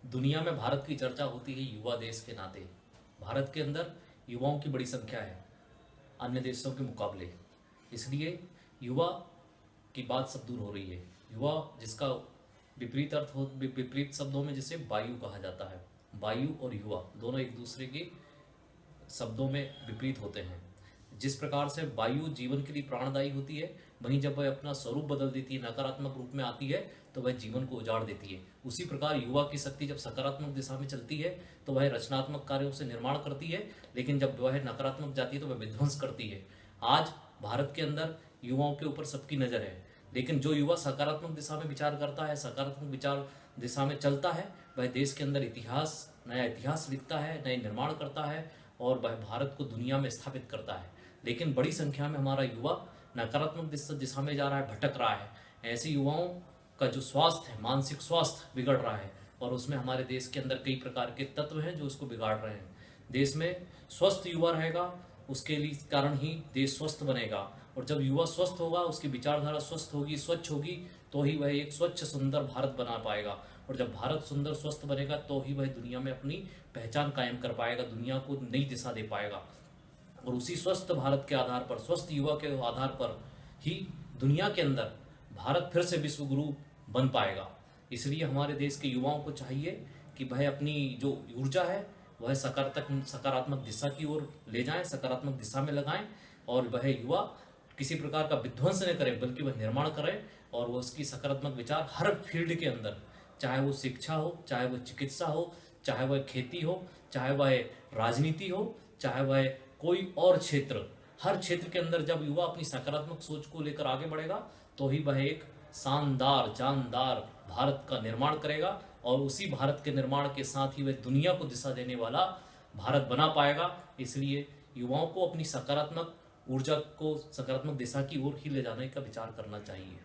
दुनिया में भारत की चर्चा होती है युवा देश के नाते। भारत के अंदर युवाओं की बड़ी संख्या है अन्य देशों के मुकाबले, इसलिए युवा की बात सब दूर हो रही है। युवा जिसका विपरीत अर्थ हो, विपरीत शब्दों में जिसे वायु कहा जाता है। वायु और युवा दोनों एक दूसरे के शब्दों में विपरीत होते हैं। जिस प्रकार से वायु जीवन के लिए प्राणदायी होती है, वहीं जब वह अपना स्वरूप बदल देती है, नकारात्मक रूप में आती है, तो वह जीवन को उजाड़ देती है। उसी प्रकार युवा की शक्ति जब सकारात्मक दिशा में चलती है तो वह रचनात्मक कार्यों से निर्माण करती है, लेकिन जब वह नकारात्मक जाती है तो वह विध्वंस करती है। आज भारत के अंदर युवाओं के ऊपर सबकी नज़र है, लेकिन जो युवा सकारात्मक दिशा में विचार करता है, सकारात्मक विचार दिशा में चलता है, वह देश के अंदर नया इतिहास लिखता है, नए निर्माण करता है और वह भारत को दुनिया में स्थापित करता है। लेकिन बड़ी संख्या में हमारा युवा नकारात्मक दिशा में जा रहा है, भटक रहा है। ऐसे युवाओं का जो स्वास्थ्य है, मानसिक स्वास्थ्य बिगड़ रहा है और उसमें हमारे देश के अंदर कई प्रकार के तत्व हैं जो उसको बिगाड़ रहे हैं। देश में स्वस्थ युवा रहेगा, उसके लिए कारण ही देश स्वस्थ बनेगा, और जब युवा स्वस्थ होगा, उसकी विचारधारा स्वस्थ होगी, स्वच्छ होगी, तो ही वह एक स्वच्छ सुंदर भारत बना पाएगा। और जब भारत सुंदर स्वस्थ बनेगा तो ही वह दुनिया में अपनी पहचान कायम कर पाएगा, दुनिया को नई दिशा दे पाएगा। और उसी स्वस्थ भारत के आधार पर, स्वस्थ युवा के आधार पर ही दुनिया के अंदर भारत फिर से विश्व गुरु बन पाएगा। इसलिए हमारे देश के युवाओं को चाहिए कि वह अपनी जो ऊर्जा है वह सकारात्मक दिशा की ओर ले जाएं, सकारात्मक दिशा में लगाएं, और वह युवा किसी प्रकार का विध्वंस न करे बल्कि वह निर्माण करे, और वह उसकी सकारात्मक विचार हर फील्ड के अंदर, चाहे वो शिक्षा हो, चाहे वह चिकित्सा हो, चाहे वह खेती हो, चाहे वह राजनीति हो, चाहे वह कोई और क्षेत्र, हर क्षेत्र के अंदर जब युवा अपनी सकारात्मक सोच को लेकर आगे बढ़ेगा तो ही वह एक शानदार जानदार भारत का निर्माण करेगा, और उसी भारत के निर्माण के साथ ही वह दुनिया को दिशा देने वाला भारत बना पाएगा। इसलिए युवाओं को अपनी सकारात्मक ऊर्जा को सकारात्मक दिशा की ओर ही ले जाने का विचार करना चाहिए।